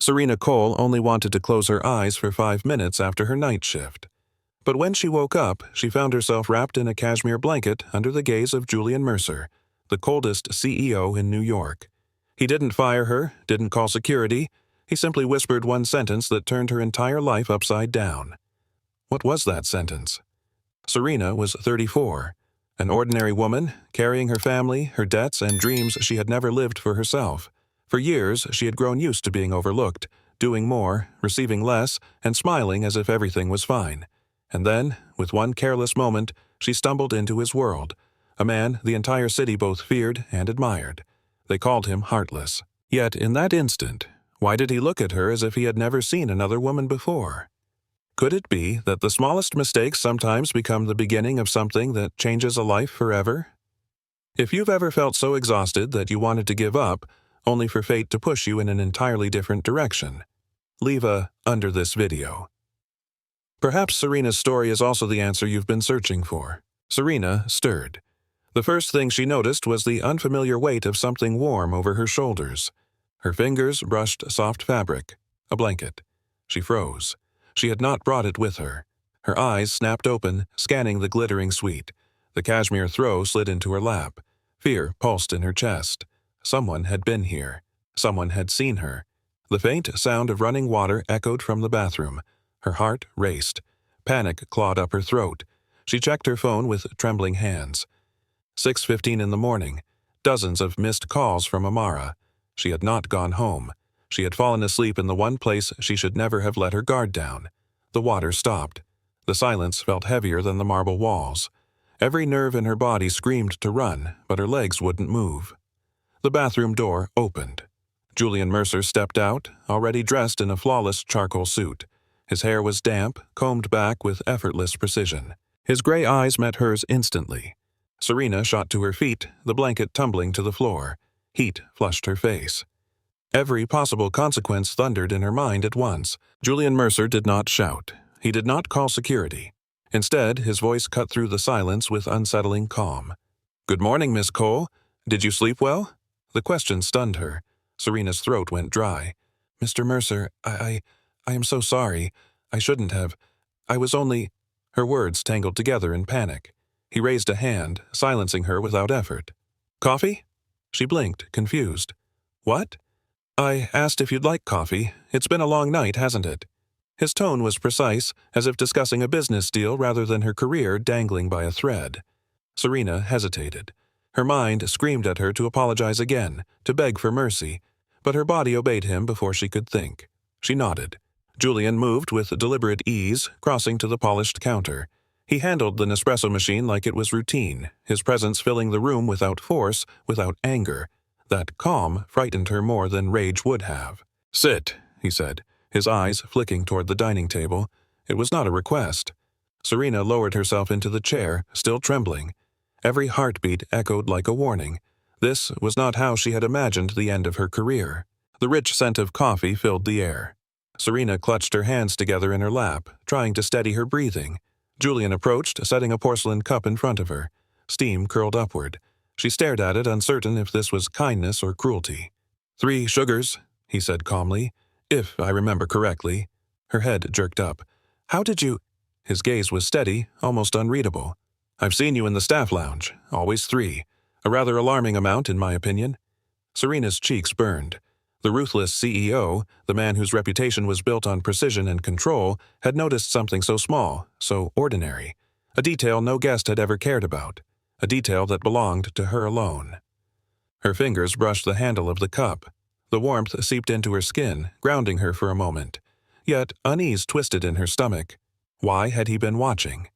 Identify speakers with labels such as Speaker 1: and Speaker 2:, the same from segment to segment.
Speaker 1: Serena Cole only wanted to close her eyes for 5 minutes after her night shift. But when she woke up, she found herself wrapped in a cashmere blanket under the gaze of Julian Mercer, the coldest CEO in New York. He didn't fire her, didn't call security. He simply whispered one sentence that turned her entire life upside down. What was that sentence? Serena was 34, an ordinary woman, carrying her family, her debts, and dreams she had never lived for herself. For years, she had grown used to being overlooked, doing more, receiving less, and smiling as if everything was fine. And then, with one careless moment, she stumbled into his world, a man the entire city both feared and admired. They called him heartless. Yet, in that instant, why did he look at her as if he had never seen another woman before? Could it be that the smallest mistakes sometimes become the beginning of something that changes a life forever? If you've ever felt so exhausted that you wanted to give up, only for fate to push you in an entirely different direction, leave a under this video. Perhaps Serena's story is also the answer you've been searching for. Serena stirred. The first thing she noticed was the unfamiliar weight of something warm over her shoulders. Her fingers brushed soft fabric, a blanket. She froze. She had not brought it with her. Her eyes snapped open, scanning the glittering suite. The cashmere throw slid into her lap. Fear pulsed in her chest. Someone had been here. Someone had seen her. The faint sound of running water echoed from the bathroom. Her heart raced. Panic clawed up her throat. She checked her phone with trembling hands. 6:15 in the morning. Dozens of missed calls from Amara. She had not gone home. She had fallen asleep in the one place she should never have let her guard down. The water stopped. The silence felt heavier than the marble walls. Every nerve in her body screamed to run, but her legs wouldn't move. The bathroom door opened. Julian Mercer stepped out, already dressed in a flawless charcoal suit. His hair was damp, combed back with effortless precision. His gray eyes met hers instantly. Serena shot to her feet, the blanket tumbling to the floor. Heat flushed her face. Every possible consequence thundered in her mind at once. Julian Mercer did not shout. He did not call security. Instead, his voice cut through the silence with unsettling calm. "Good morning, Miss Cole. Did you sleep well?" The question stunned her. Serena's throat went dry. "Mr. Mercer, I am so sorry. I shouldn't have. I was only—" Her words tangled together in panic. He raised a hand, silencing her without effort. "Coffee?" She blinked, confused. "What?" "I asked if you'd like coffee. It's been a long night, hasn't it?" His tone was precise, as if discussing a business deal rather than her career dangling by a thread. Serena hesitated. Her mind screamed at her to apologize again, to beg for mercy, but her body obeyed him before she could think. She nodded. Julian moved with deliberate ease, crossing to the polished counter. He handled the Nespresso machine like it was routine, his presence filling the room without force, without anger. That calm frightened her more than rage would have. "Sit," he said, his eyes flicking toward the dining table. It was not a request. Serena lowered herself into the chair, still trembling. Every heartbeat echoed like a warning. This was not how she had imagined the end of her career. The rich scent of coffee filled the air. Serena clutched her hands together in her lap, trying to steady her breathing. Julian approached, setting a porcelain cup in front of her. Steam curled upward. She stared at it, uncertain if this was kindness or cruelty. 3 sugars, he said calmly, "if I remember correctly." Her head jerked up. "How did you—" His gaze was steady, almost unreadable. "I've seen you in the staff lounge. Always 3. A rather alarming amount, in my opinion." Serena's cheeks burned. The ruthless CEO, the man whose reputation was built on precision and control, had noticed something so small, so ordinary. A detail no guest had ever cared about. A detail that belonged to her alone. Her fingers brushed the handle of the cup. The warmth seeped into her skin, grounding her for a moment. Yet unease twisted in her stomach. Why had he been watching?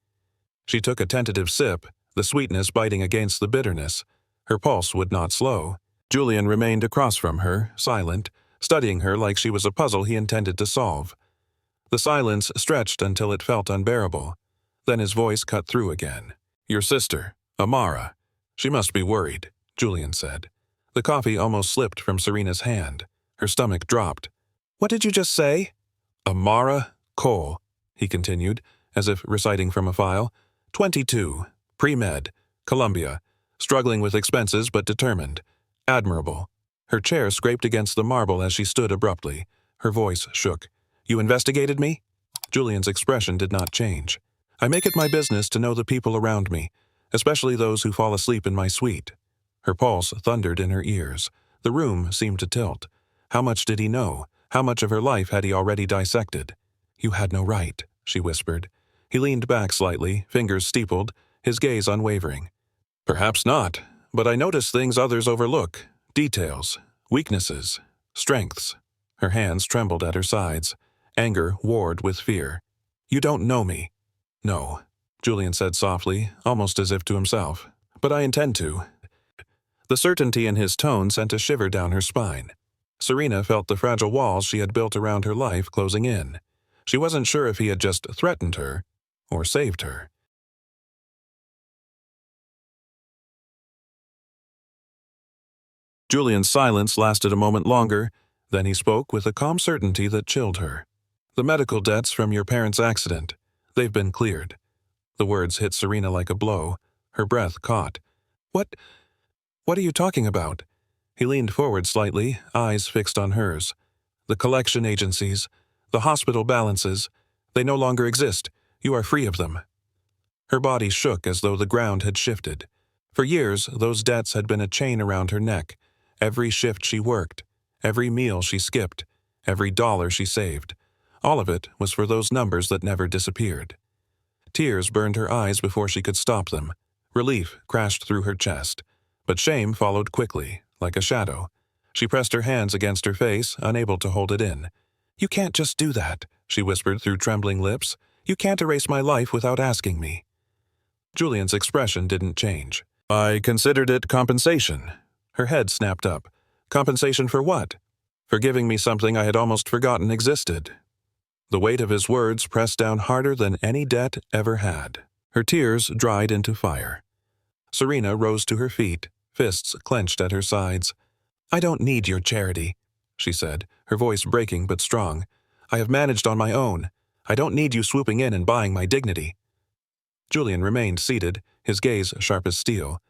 Speaker 1: She took a tentative sip, the sweetness biting against the bitterness. Her pulse would not slow. Julian remained across from her, silent, studying her like she was a puzzle he intended to solve. The silence stretched until it felt unbearable. Then his voice cut through again. "Your sister, Amara. She must be worried," Julian said. The coffee almost slipped from Serena's hand. Her stomach dropped. "What did you just say?" "Amara Cole," he continued, as if reciting from a file. 22, pre-med, Columbia, struggling with expenses but determined. Admirable. Her chair scraped against the marble as she stood abruptly. Her voice shook. "You investigated me?" Julian's expression did not change. "I make it my business to know the people around me, especially those who fall asleep in my suite." Her pulse thundered in her ears. The room seemed to tilt. How much did he know? How much of her life had he already dissected? "You had no right," she whispered. He leaned back slightly, fingers steepled, his gaze unwavering. "Perhaps not, but I notice things others overlook. Details, weaknesses, strengths." Her hands trembled at her sides. Anger warred with fear. "You don't know me." "No," Julian said softly, almost as if to himself. "But I intend to." The certainty in his tone sent a shiver down her spine. Serena felt the fragile walls she had built around her life closing in. She wasn't sure if he had just threatened her or saved her. Julian's silence lasted a moment longer, then he spoke with a calm certainty that chilled her. "The medical debts from your parents' accident. They've been cleared." The words hit Serena like a blow. Her breath caught. What are you talking about?" He leaned forward slightly, eyes fixed on hers. "The collection agencies, the hospital balances, they no longer exist. You are free of them." Her body shook as though the ground had shifted. For years, those debts had been a chain around her neck. Every shift she worked, every meal she skipped, every dollar she saved. All of it was for those numbers that never disappeared. Tears burned her eyes before she could stop them. Relief crashed through her chest. But shame followed quickly, like a shadow. She pressed her hands against her face, unable to hold it in. "You can't just do that," she whispered through trembling lips. "You can't erase my life without asking me." Julian's expression didn't change. "I considered it compensation." Her head snapped up. "Compensation for what?" "For giving me something I had almost forgotten existed." The weight of his words pressed down harder than any debt ever had. Her tears dried into fire. Serena rose to her feet, fists clenched at her sides. "I don't need your charity," she said, her voice breaking but strong. "I have managed on my own. I don't need you swooping in and buying my dignity." Julian remained seated, his gaze sharp as steel.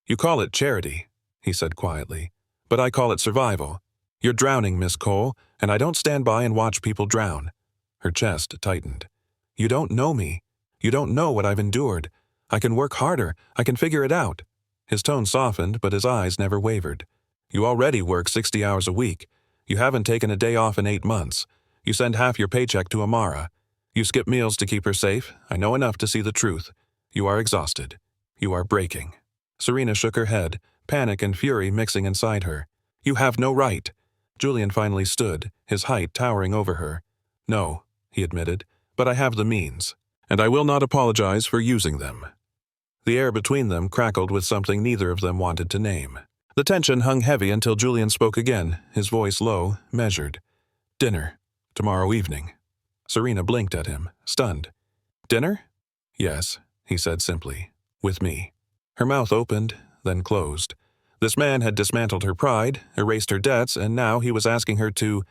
Speaker 1: "You call it charity," he said quietly, "but I call it survival. You're drowning, Miss Cole, and I don't stand by and watch people drown." Her chest tightened. "You don't know me. You don't know what I've endured. I can work harder. I can figure it out." His tone softened, but his eyes never wavered. "You already work 60 hours a week. You haven't taken a day off in 8 months. You send half your paycheck to Amara. You skip meals to keep her safe. I know enough to see the truth. You are exhausted. You are breaking." Serena shook her head, panic and fury mixing inside her. "You have no right." Julian finally stood, his height towering over her. "No," he admitted, "but I have the means, and I will not apologize for using them." The air between them crackled with something neither of them wanted to name. The tension hung heavy until Julian spoke again, his voice low, measured. "Dinner. Tomorrow evening." Serena blinked at him, stunned. "Dinner?" "Yes," he said simply. "With me." Her mouth opened, then closed. This man had dismantled her pride, erased her debts, and now he was asking her to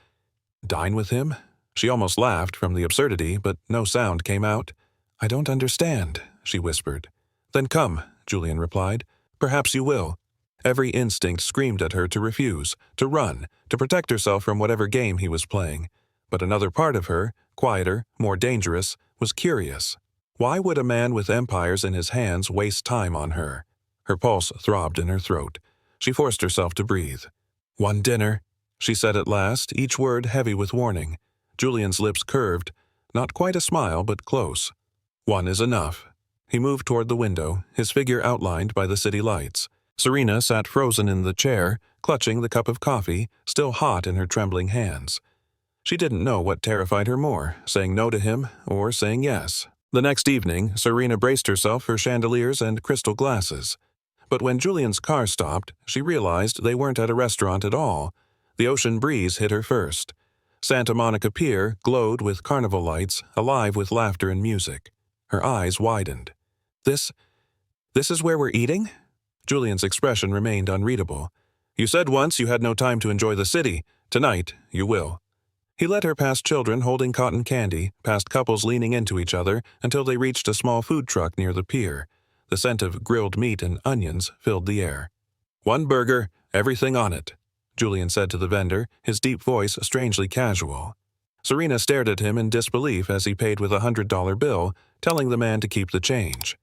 Speaker 1: dine with him? She almost laughed from the absurdity, but no sound came out. "I don't understand," she whispered. "Then come," Julian replied. "Perhaps you will." Every instinct screamed at her to refuse, to run, to protect herself from whatever game he was playing. But another part of her, quieter, more dangerous, was curious. Why would a man with empires in his hands waste time on her? Her pulse throbbed in her throat. She forced herself to breathe. "One dinner," she said at last, each word heavy with warning. Julian's lips curved, not quite a smile, but close. "One is enough." He moved toward the window, his figure outlined by the city lights. Serena sat frozen in the chair, clutching the cup of coffee, still hot in her trembling hands. She didn't know what terrified her more, saying no to him or saying yes. The next evening, Serena braced herself for chandeliers and crystal glasses. But when Julian's car stopped, she realized they weren't at a restaurant at all. The ocean breeze hit her first. Santa Monica Pier glowed with carnival lights, alive with laughter and music. Her eyes widened. This is where we're eating?" Julian's expression remained unreadable. "You said once you had no time to enjoy the city. Tonight, you will." He led her past children holding cotton candy, past couples leaning into each other, until they reached a small food truck near the pier. The scent of grilled meat and onions filled the air. "One burger, everything on it," Julian said to the vendor, his deep voice strangely casual. Serena stared at him in disbelief as he paid with a $100 bill, telling the man to keep the change.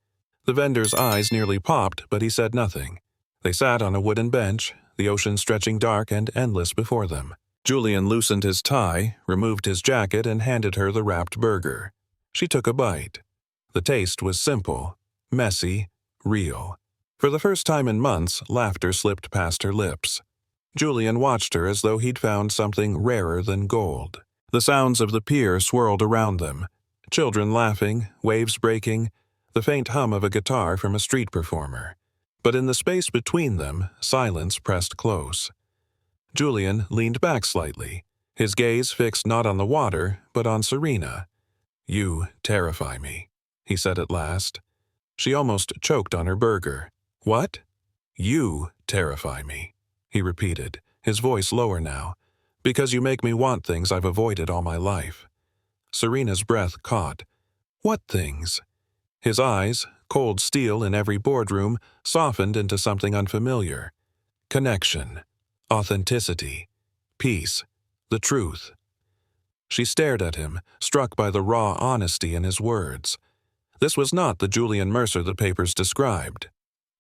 Speaker 1: The vendor's eyes nearly popped, but he said nothing. They sat on a wooden bench, the ocean stretching dark and endless before them. Julian loosened his tie, removed his jacket, and handed her the wrapped burger. She took a bite. The taste was simple, messy, real. For the first time in months, laughter slipped past her lips. Julian watched her as though he'd found something rarer than gold. The sounds of the pier swirled around them. Children laughing, waves breaking, the faint hum of a guitar from a street performer. But in the space between them, silence pressed close. Julian leaned back slightly, his gaze fixed not on the water, but on Serena. "You terrify me," he said at last. She almost choked on her burger. "What?" "You terrify me," he repeated, his voice lower now. "Because you make me want things I've avoided all my life." Serena's breath caught. "What things?" His eyes, cold steel in every boardroom, softened into something unfamiliar. Connection. Authenticity. Peace. The truth. She stared at him, struck by the raw honesty in his words. This was not the Julian Mercer the papers described.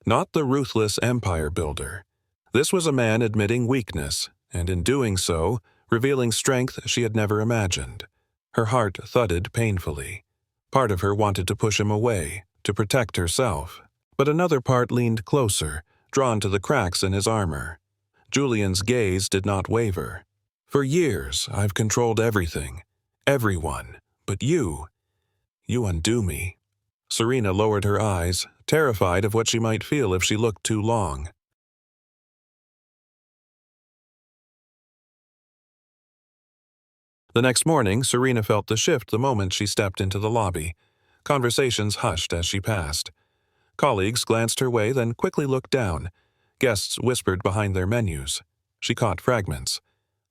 Speaker 1: Not the ruthless empire builder. This was a man admitting weakness, and in doing so, revealing strength she had never imagined. Her heart thudded painfully. Part of her wanted to push him away, to protect herself. But another part leaned closer, drawn to the cracks in his armor. Julian's gaze did not waver. "For years, I've controlled everything. Everyone. But you undo me." Serena lowered her eyes, terrified of what she might feel if she looked too long. The next morning, Serena felt the shift the moment she stepped into the lobby. Conversations hushed as she passed. Colleagues glanced her way, then quickly looked down. Guests whispered behind their menus. She caught fragments.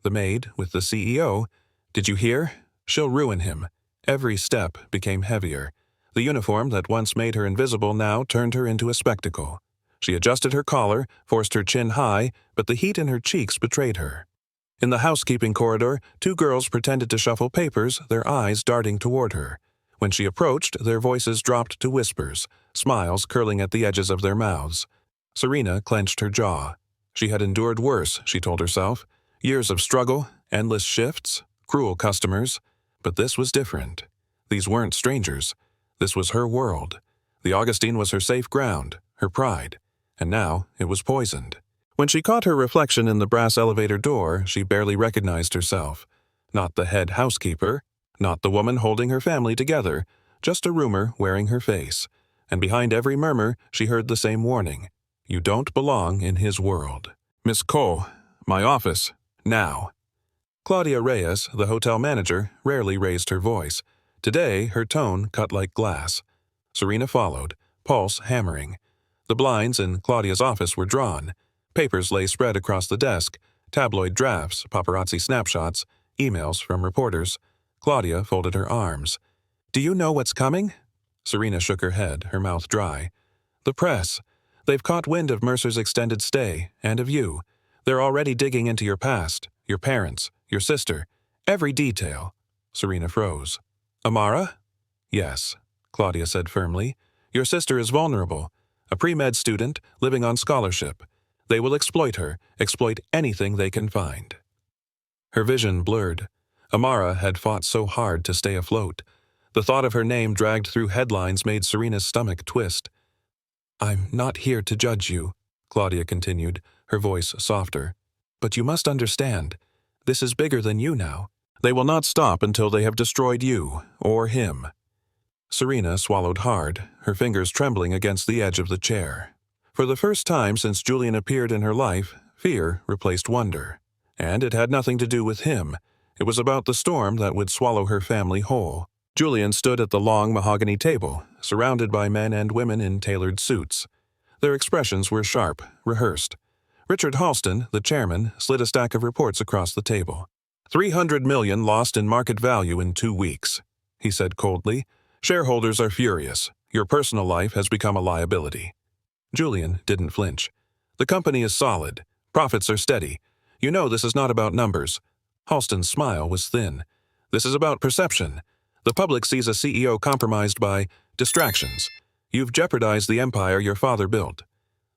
Speaker 1: The maid, with the CEO, "Did you hear? She'll ruin him." Every step became heavier. The uniform that once made her invisible now turned her into a spectacle. She adjusted her collar, forced her chin high, but the heat in her cheeks betrayed her. In the housekeeping corridor, two girls pretended to shuffle papers, their eyes darting toward her. When she approached, their voices dropped to whispers, smiles curling at the edges of their mouths. Serena clenched her jaw. She had endured worse, she told herself. Years of struggle, endless shifts, cruel customers. But this was different. These weren't strangers. This was her world. The Augustine was her safe ground, her pride. And now it was poisoned. When she caught her reflection in the brass elevator door, she barely recognized herself. Not the head housekeeper, not the woman holding her family together, just a rumor wearing her face. And behind every murmur, she heard the same warning. You don't belong in his world. "Miss Cole, my office, now." Claudia Reyes, the hotel manager, rarely raised her voice. Today, her tone cut like glass. Serena followed, pulse hammering. The blinds in Claudia's office were drawn. Papers lay spread across the desk, tabloid drafts, paparazzi snapshots, emails from reporters. Claudia folded her arms. "Do you know what's coming?" Serena shook her head, her mouth dry. "The press. They've caught wind of Mercer's extended stay, and of you. They're already digging into your past, your parents, your sister. Every detail." Serena froze. "Amara?" "Yes," Claudia said firmly. "Your sister is vulnerable. A pre-med student, living on scholarship. They will exploit her, exploit anything they can find." Her vision blurred. Amara had fought so hard to stay afloat. The thought of her name dragged through headlines made Serena's stomach twist. "I'm not here to judge you," Claudia continued, her voice softer. "But you must understand, this is bigger than you now. They will not stop until they have destroyed you, or him." Serena swallowed hard, her fingers trembling against the edge of the chair. For the first time since Julian appeared in her life, fear replaced wonder. And it had nothing to do with him. It was about the storm that would swallow her family whole. Julian stood at the long mahogany table, surrounded by men and women in tailored suits. Their expressions were sharp, rehearsed. Richard Halston, the chairman, slid a stack of reports across the table. $300 million lost in market value in 2 weeks, he said coldly. "Shareholders are furious. Your personal life has become a liability." Julian didn't flinch. "The company is solid. Profits are steady. You know this is not about numbers." Halston's smile was thin. "This is about perception. The public sees a CEO compromised by distractions. You've jeopardized the empire your father built."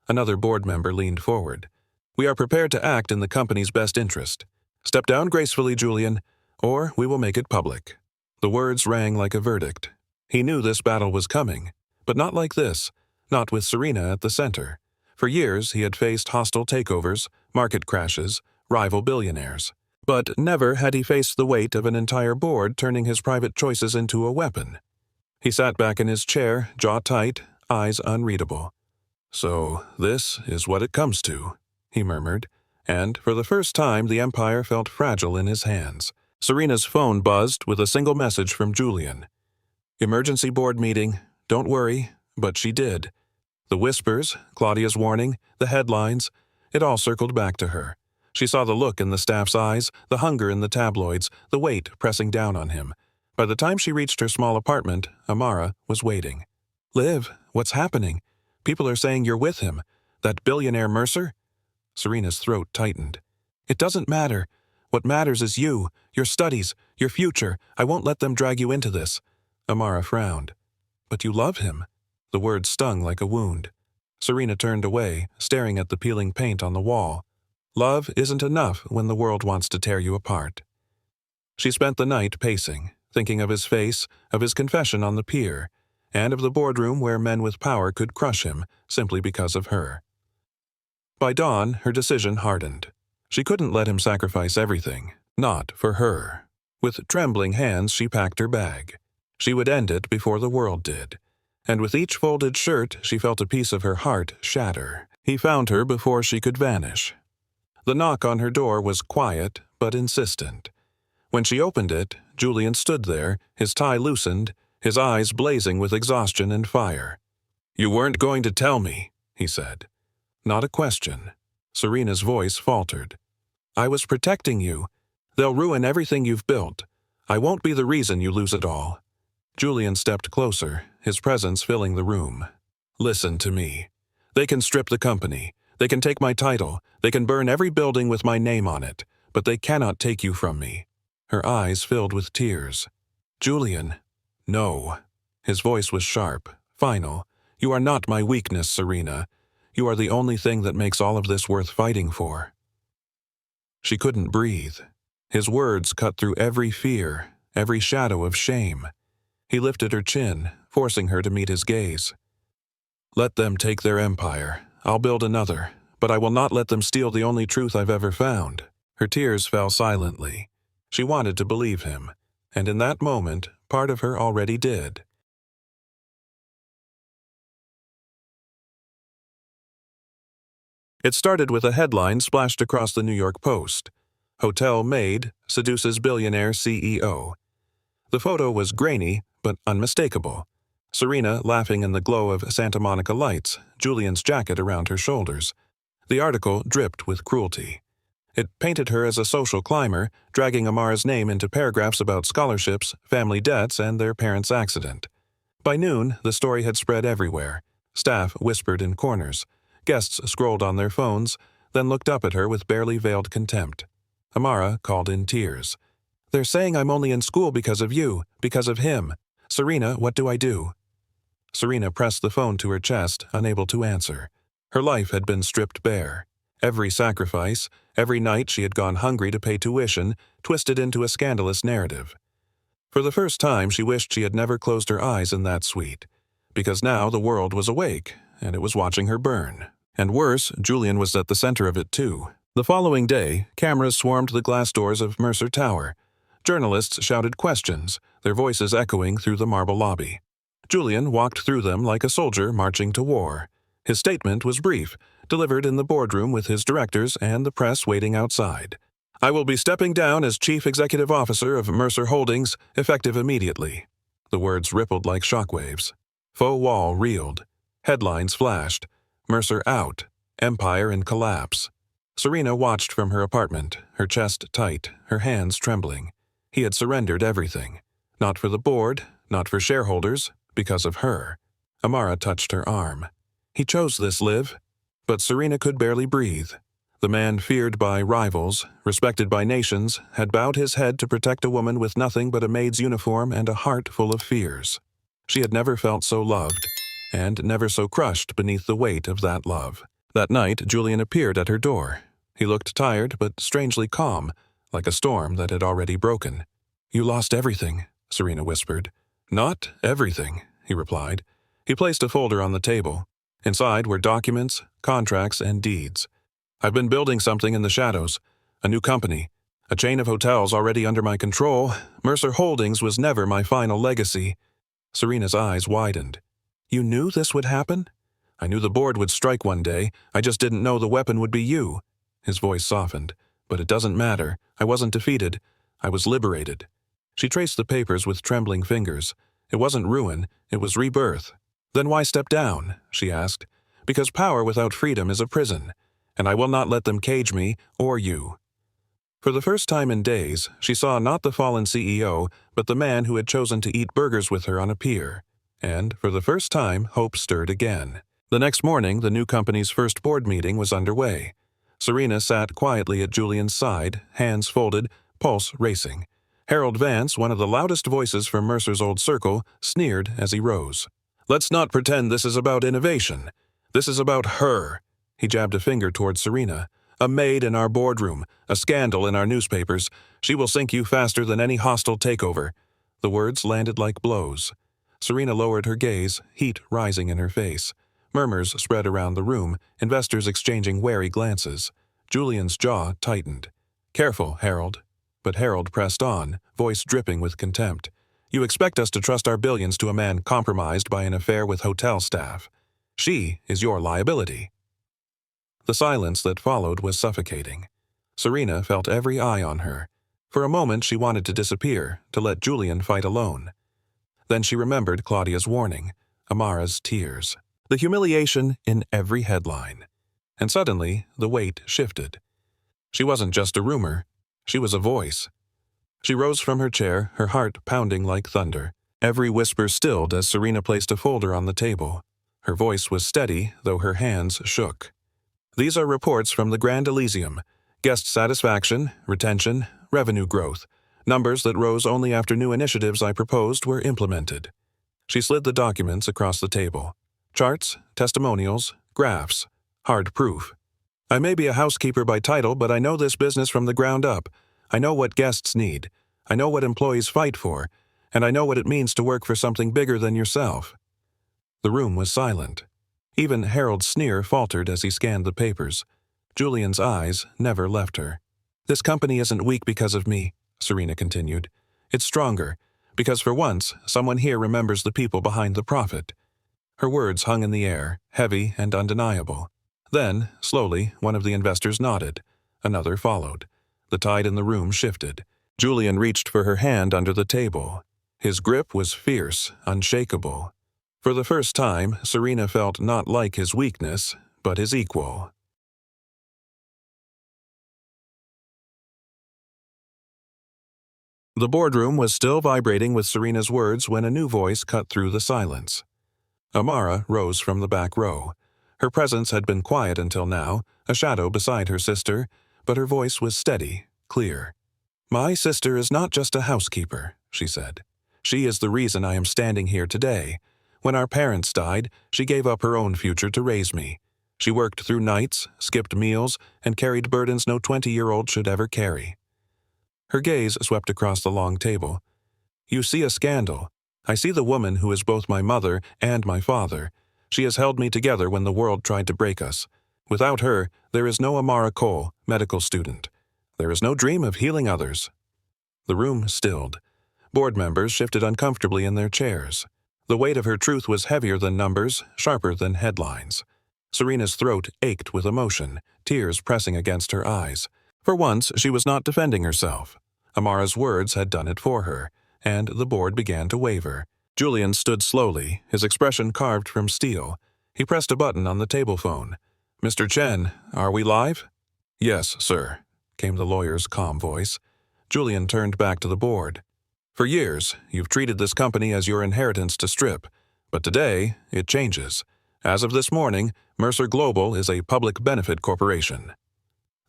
Speaker 1: Another board member leaned forward. "We are prepared to act in the company's best interest. Step down gracefully, Julian, or we will make it public." The words rang like a verdict. He knew this battle was coming, but not like this, not with Serena at the center. For years he had faced hostile takeovers, market crashes, rival billionaires. But never had he faced the weight of an entire board turning his private choices into a weapon. He sat back in his chair, jaw tight, eyes unreadable. "So this is what it comes to," he murmured, and for the first time the empire felt fragile in his hands. Serena's phone buzzed with a single message from Julian. "Emergency board meeting. Don't worry," but she did. The whispers, Claudia's warning, the headlines, it all circled back to her. She saw the look in the staff's eyes, the hunger in the tabloids, the weight pressing down on him. By the time she reached her small apartment, Amara was waiting. "Liv, what's happening? People are saying you're with him. That billionaire Mercer?" Serena's throat tightened. "It doesn't matter. What matters is you, your studies, your future. I won't let them drag you into this." Amara frowned. "But you love him." The word stung like a wound. Serena turned away, staring at the peeling paint on the wall. Love isn't enough when the world wants to tear you apart. She spent the night pacing, thinking of his face, of his confession on the pier, and of the boardroom where men with power could crush him simply because of her. By dawn, her decision hardened. She couldn't let him sacrifice everything, not for her. With trembling hands, she packed her bag. She would end it before the world did. And with each folded shirt, she felt a piece of her heart shatter. He found her before she could vanish. The knock on her door was quiet, but insistent. When she opened it, Julian stood there, his tie loosened, his eyes blazing with exhaustion and fire. "You weren't going to tell me," he said. Not a question. Serena's voice faltered. "I was protecting you. They'll ruin everything you've built. I won't be the reason you lose it all." Julian stepped closer, his presence filling the room. "Listen to me. They can strip the company. They can take my title. They can burn every building with my name on it. But they cannot take you from me." Her eyes filled with tears. "Julian." "No." His voice was sharp, final. "You are not my weakness, Serena. You are the only thing that makes all of this worth fighting for." She couldn't breathe. His words cut through every fear, every shadow of shame. He lifted her chin, forcing her to meet his gaze. "Let them take their empire. I'll build another, but I will not let them steal the only truth I've ever found." Her tears fell silently. She wanted to believe him, and in that moment, part of her already did. It started with a headline splashed across the New York Post. "Hotel Maid Seduces Billionaire CEO." The photo was grainy, but unmistakable. Serena laughing in the glow of Santa Monica lights, Julian's jacket around her shoulders. The article dripped with cruelty. It painted her as a social climber, dragging Amara's name into paragraphs about scholarships, family debts, and their parents' accident. By noon, the story had spread everywhere. Staff whispered in corners. Guests scrolled on their phones, then looked up at her with barely veiled contempt. Amara called in tears. "They're saying I'm only in school because of you, because of him. Serena, what do I do?" Serena pressed the phone to her chest, unable to answer. Her life had been stripped bare. Every sacrifice, every night she had gone hungry to pay tuition, twisted into a scandalous narrative. For the first time, she wished she had never closed her eyes in that suite, because now the world was awake, and it was watching her burn. And worse, Julian was at the center of it too. The following day, cameras swarmed the glass doors of Mercer Tower. Journalists shouted questions, their voices echoing through the marble lobby. Julian walked through them like a soldier marching to war. His statement was brief, delivered in the boardroom with his directors and the press waiting outside. "I will be stepping down as Chief Executive Officer of Mercer Holdings, effective immediately." The words rippled like shockwaves. Faux wall reeled. Headlines flashed. Mercer out. Empire in collapse. Serena watched from her apartment, her chest tight, her hands trembling. He had surrendered everything. Not for the board, not for shareholders, because of her. Amara touched her arm. "He chose this, Liv." But Serena could barely breathe. The man feared by rivals, respected by nations, had bowed his head to protect a woman with nothing but a maid's uniform and a heart full of fears. She had never felt so loved, and never so crushed beneath the weight of that love. That night, Julian appeared at her door. He looked tired but strangely calm, like a storm that had already broken. "You lost everything," Serena whispered. "Not everything," he replied. He placed a folder on the table. Inside were documents, contracts, and deeds. "I've been building something in the shadows. A new company. A chain of hotels already under my control. Mercer Holdings was never my final legacy." Serena's eyes widened. "You knew this would happen?" "I knew the board would strike one day. I just didn't know the weapon would be you." His voice softened. "But it doesn't matter. I wasn't defeated. I was liberated." She traced the papers with trembling fingers. It wasn't ruin, it was rebirth. "Then why step down?" she asked. "Because power without freedom is a prison, and I will not let them cage me or you." For the first time in days, she saw not the fallen CEO, but the man who had chosen to eat burgers with her on a pier. And, for the first time, hope stirred again. The next morning, the new company's first board meeting was underway. Serena sat quietly at Julian's side, hands folded, pulse racing. Harold Vance, one of the loudest voices from Mercer's old circle, sneered as he rose. "Let's not pretend this is about innovation. This is about her." He jabbed a finger toward Serena. "A maid in our boardroom, a scandal in our newspapers. She will sink you faster than any hostile takeover." The words landed like blows. Serena lowered her gaze, heat rising in her face. Murmurs spread around the room, investors exchanging wary glances. Julian's jaw tightened. "Careful, Harold." But Harold pressed on, voice dripping with contempt. "You expect us to trust our billions to a man compromised by an affair with hotel staff. She is your liability." The silence that followed was suffocating. Serena felt every eye on her. For a moment she wanted to disappear, to let Julian fight alone. Then she remembered Claudia's warning, Amara's tears, the humiliation in every headline. And suddenly, the weight shifted. She wasn't just a rumor. She was a voice. She rose from her chair, her heart pounding like thunder. Every whisper stilled as Serena placed a folder on the table. Her voice was steady, though her hands shook. "These are reports from the Grand Elysium. Guest satisfaction, retention, revenue growth. Numbers that rose only after new initiatives I proposed were implemented." She slid the documents across the table. Charts, testimonials, graphs, hard proof. "I may be a housekeeper by title, but I know this business from the ground up. I know what guests need. I know what employees fight for. And I know what it means to work for something bigger than yourself." The room was silent. Even Harold's sneer faltered as he scanned the papers. Julian's eyes never left her. "This company isn't weak because of me," Serena continued. "It's stronger, because for once, someone here remembers the people behind the profit." Her words hung in the air, heavy and undeniable. Then, slowly, one of the investors nodded. Another followed. The tide in the room shifted. Julian reached for her hand under the table. His grip was fierce, unshakable. For the first time, Serena felt not like his weakness, but his equal. The boardroom was still vibrating with Serena's words when a new voice cut through the silence. Amara rose from the back row. Her presence had been quiet until now, a shadow beside her sister, but her voice was steady, clear. "My sister is not just a housekeeper," she said. "She is the reason I am standing here today. When our parents died, she gave up her own future to raise me. She worked through nights, skipped meals, and carried burdens no 20-year-old should ever carry." Her gaze swept across the long table. "You see a scandal. I see the woman who is both my mother and my father. She has held me together when the world tried to break us. Without her, there is no Amara Cole, medical student. There is no dream of healing others." The room stilled. Board members shifted uncomfortably in their chairs. The weight of her truth was heavier than numbers, sharper than headlines. Serena's throat ached with emotion, tears pressing against her eyes. For once, she was not defending herself. Amara's words had done it for her, and the board began to waver. Julian stood slowly, his expression carved from steel. He pressed a button on the table phone. "Mr. Chen, are we live?" "Yes, sir," came the lawyer's calm voice. Julian turned back to the board. "For years, you've treated this company as your inheritance to strip, but today, it changes. As of this morning, Mercer Global is a public benefit corporation."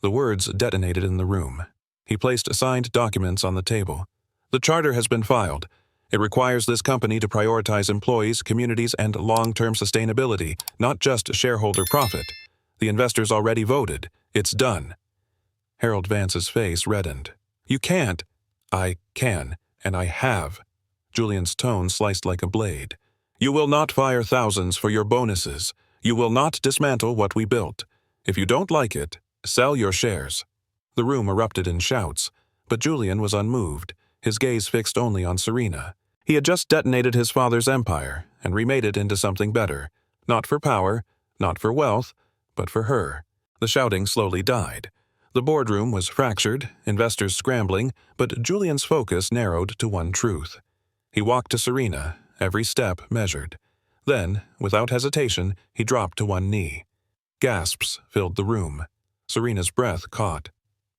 Speaker 1: The words detonated in the room. He placed signed documents on the table. The charter has been filed. It requires this company to prioritize employees, communities, and long-term sustainability, not just shareholder profit. The investors already voted. It's done. Harold Vance's face reddened. You can't. I can, and I have. Julian's tone sliced like a blade. You will not fire thousands for your bonuses. You will not dismantle what we built. If you don't like it, sell your shares. The room erupted in shouts, but Julian was unmoved, his gaze fixed only on Serena. He had just detonated his father's empire and remade it into something better, not for power, not for wealth, but for her. The shouting slowly died. The boardroom was fractured, investors scrambling, but Julian's focus narrowed to one truth. He walked to Serena, every step measured. Then, without hesitation, he dropped to one knee. Gasps filled the room. Serena's breath caught.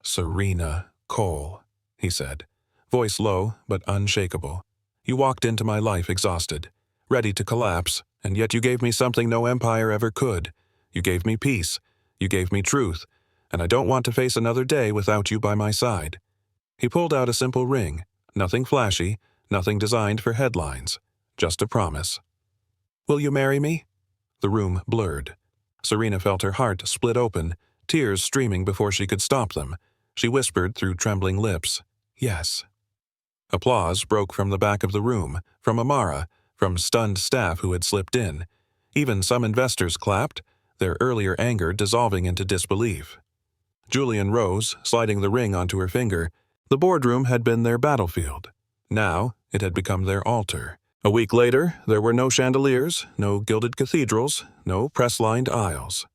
Speaker 1: Serena Cole, he said, voice low but unshakable. You walked into my life exhausted, ready to collapse, and yet you gave me something no empire ever could. You gave me peace. You gave me truth. And I don't want to face another day without you by my side. He pulled out a simple ring, nothing flashy, nothing designed for headlines, just a promise. Will you marry me? The room blurred. Serena felt her heart split open, tears streaming before she could stop them. She whispered through trembling lips, yes. Applause broke from the back of the room, from Amara, from stunned staff who had slipped in. Even some investors clapped, their earlier anger dissolving into disbelief. Julian rose, sliding the ring onto her finger. The boardroom had been their battlefield. Now it had become their altar. A week later, there were no chandeliers, no gilded cathedrals, no press-lined aisles.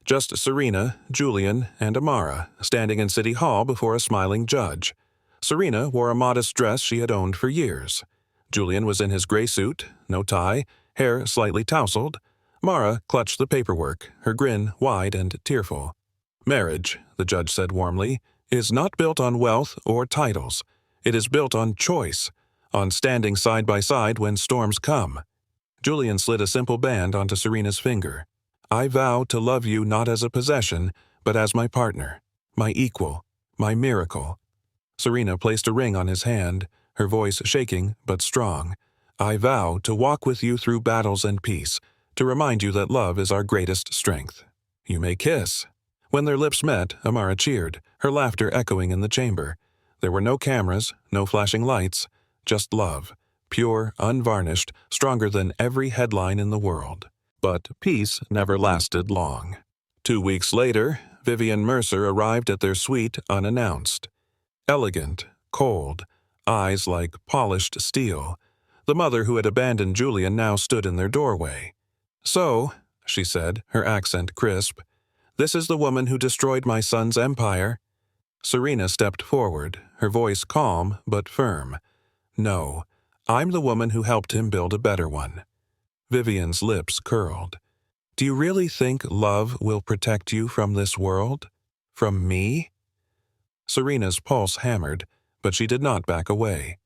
Speaker 1: Just Serena, Julian, and Amara standing in City Hall before a smiling judge. Serena wore a modest dress she had owned for years. Julian was in his gray suit, no tie, hair slightly tousled. Amara clutched the paperwork, her grin wide and tearful. Marriage, the judge said warmly, is not built on wealth or titles. It is built on choice, on standing side by side when storms come. Julian slid a simple band onto Serena's finger. I vow to love you not as a possession, but as my partner, my equal, my miracle. Serena placed a ring on his hand, her voice shaking but strong. I vow to walk with you through battles and peace, to remind you that love is our greatest strength. You may kiss. When their lips met, Amara cheered, her laughter echoing in the chamber. There were no cameras, no flashing lights, just love, pure, unvarnished, stronger than every headline in the world. But peace never lasted long. 2 weeks later, Vivian Mercer arrived at their suite unannounced. Elegant, cold, eyes like polished steel. The mother who had abandoned Julian now stood in their doorway. So, she said, her accent crisp, this is the woman who destroyed my son's empire. Serena stepped forward, her voice calm but firm. No, I'm the woman who helped him build a better one. Vivian's lips curled. Do you really think love will protect you from this world? From me? Serena's pulse hammered, but she did not back away.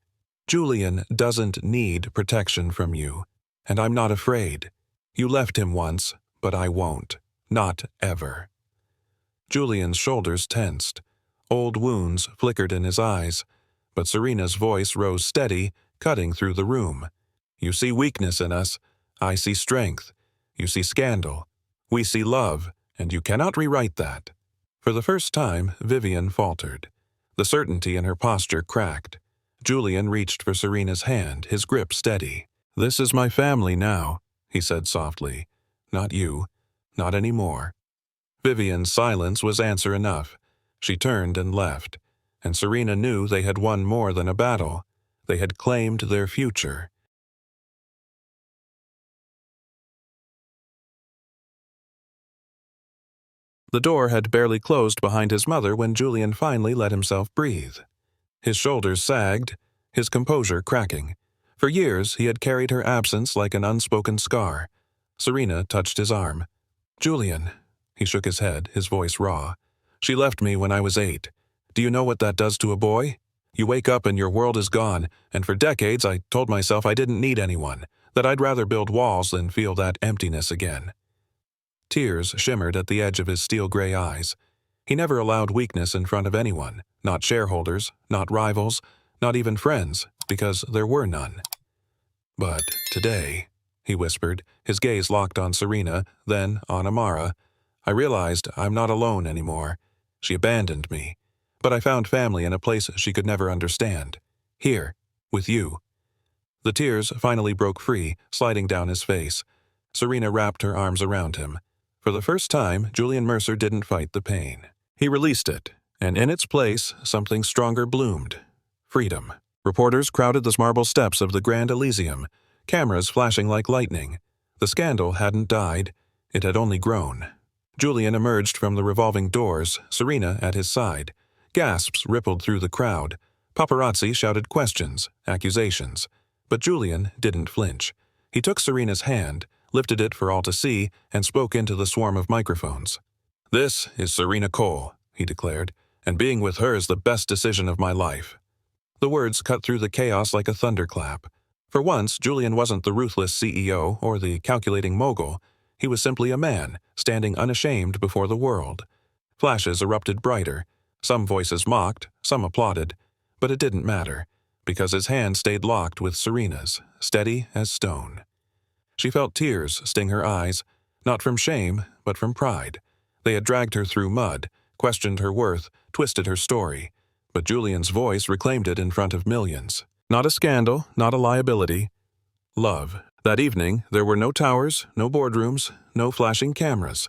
Speaker 1: Julian doesn't need protection from you, and I'm not afraid. You left him once, but I won't. Not ever. Julian's shoulders tensed. Old wounds flickered in his eyes, but Serena's voice rose steady, cutting through the room. You see weakness in us. I see strength. You see scandal. We see love, and you cannot rewrite that. For the first time, Vivian faltered. The certainty in her posture cracked. Julian reached for Serena's hand, his grip steady. This is my family now, he said softly. Not you. Not anymore. Vivian's silence was answer enough. She turned and left, and Serena knew they had won more than a battle. They had claimed their future. The door had barely closed behind his mother when Julian finally let himself breathe. His shoulders sagged, his composure cracking. For years he had carried her absence like an unspoken scar. Serena touched his arm. Julian, he shook his head, his voice raw. She left me when I was 8. Do you know what that does to a boy? You wake up and your world is gone, and for decades I told myself I didn't need anyone, that I'd rather build walls than feel that emptiness again. Tears shimmered at the edge of his steel-gray eyes. He never allowed weakness in front of anyone, not shareholders, not rivals, not even friends, because there were none. "But today," he whispered, his gaze locked on Serena, then on Amara, "I realized I'm not alone anymore. She abandoned me. But I found family in a place she could never understand. Here, with you." The tears finally broke free, sliding down his face. Serena wrapped her arms around him. For the first time, Julian Mercer didn't fight the pain. He released it, and in its place, something stronger bloomed. Freedom. Reporters crowded the marble steps of the Grand Elysium, cameras flashing like lightning. The scandal hadn't died. It had only grown. Julian emerged from the revolving doors, Serena at his side. Gasps rippled through the crowd. Paparazzi shouted questions, accusations. But Julian didn't flinch. He took Serena's hand, lifted it for all to see, and spoke into the swarm of microphones. "This is Serena Cole," he declared, "and being with her is the best decision of my life." The words cut through the chaos like a thunderclap. For once, Julian wasn't the ruthless CEO or the calculating mogul. He was simply a man, standing unashamed before the world. Flashes erupted brighter. Some voices mocked, some applauded. But it didn't matter, because his hand stayed locked with Serena's, steady as stone. She felt tears sting her eyes, not from shame, but from pride. They had dragged her through mud, questioned her worth, twisted her story. But Julian's voice reclaimed it in front of millions. Not a scandal, not a liability. Love. That evening, there were no towers, no boardrooms, no flashing cameras.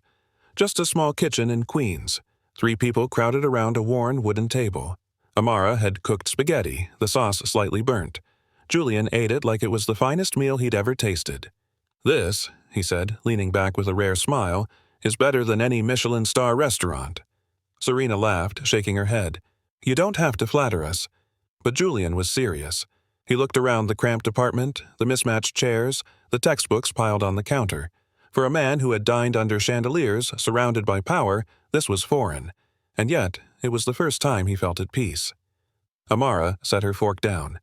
Speaker 1: Just a small kitchen in Queens. 3 people crowded around a worn wooden table. Amara had cooked spaghetti, the sauce slightly burnt. Julian ate it like it was the finest meal he'd ever tasted. "This," he said, leaning back with a rare smile, "is better than any Michelin star restaurant." Serena laughed, shaking her head. "You don't have to flatter us." But Julian was serious. He looked around the cramped apartment, the mismatched chairs, the textbooks piled on the counter. For a man who had dined under chandeliers, surrounded by power, this was foreign. And yet, it was the first time he felt at peace. Amara set her fork down.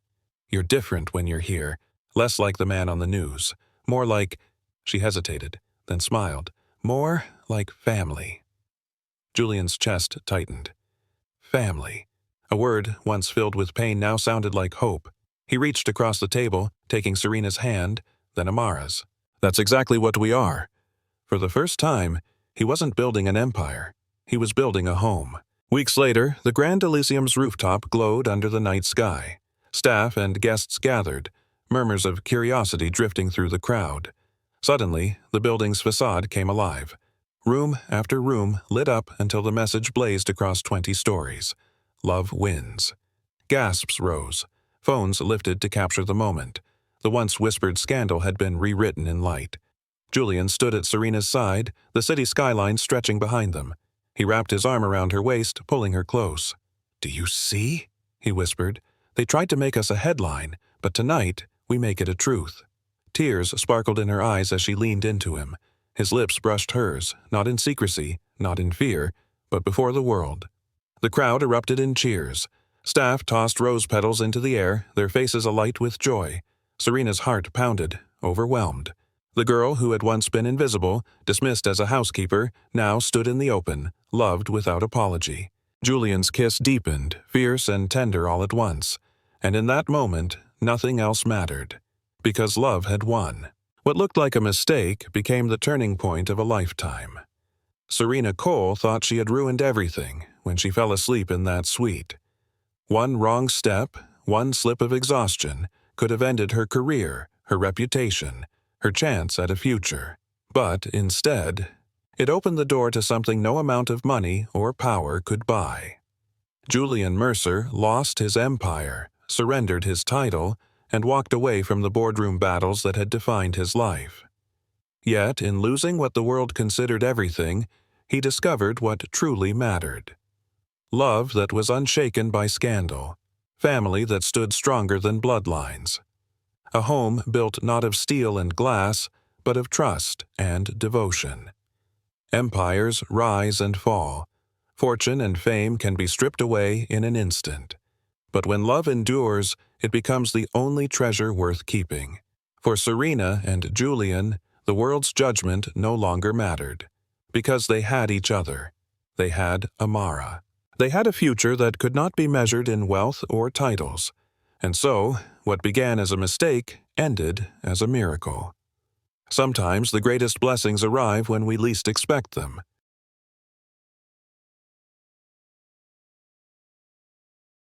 Speaker 1: "You're different when you're here. Less like the man on the news. More like—" She hesitated, then smiled. "More like family." Julian's chest tightened. Family. A word once filled with pain now sounded like hope. He reached across the table, taking Serena's hand, then Amara's. "That's exactly what we are." For the first time, he wasn't building an empire. He was building a home. Weeks later, the Grand Elysium's rooftop glowed under the night sky. Staff and guests gathered, murmurs of curiosity drifting through the crowd. Suddenly, the building's facade came alive. Room after room lit up until the message blazed across 20 stories. Love wins. Gasps rose. Phones lifted to capture the moment. The once whispered scandal had been rewritten in light. Julian stood at Serena's side, the city skyline stretching behind them. He wrapped his arm around her waist, pulling her close. "Do you see?" he whispered. "They tried to make us a headline, but tonight we make it a truth." Tears sparkled in her eyes as she leaned into him. His lips brushed hers, not in secrecy, not in fear, but before the world. The crowd erupted in cheers. Staff tossed rose petals into the air, their faces alight with joy. Serena's heart pounded, overwhelmed. The girl who had once been invisible, dismissed as a housekeeper, now stood in the open, loved without apology. Julian's kiss deepened, fierce and tender all at once. And in that moment, nothing else mattered. Because love had won. What looked like a mistake became the turning point of a lifetime. Serena Cole thought she had ruined everything when she fell asleep in that suite. One wrong step, one slip of exhaustion, could have ended her career, her reputation, her chance at a future. But instead, it opened the door to something no amount of money or power could buy. Julian Mercer lost his empire, surrendered his title, and walked away from the boardroom battles that had defined his life. Yet, in losing what the world considered everything, he discovered what truly mattered. Love that was unshaken by scandal, family that stood stronger than bloodlines. A home built not of steel and glass, but of trust and devotion. Empires rise and fall. Fortune and fame can be stripped away in an instant. But when love endures, it becomes the only treasure worth keeping. For Serena and Julian, the world's judgment no longer mattered, because they had each other. They had Amara. They had a future that could not be measured in wealth or titles. And so, what began as a mistake ended as a miracle. Sometimes the greatest blessings arrive when we least expect them.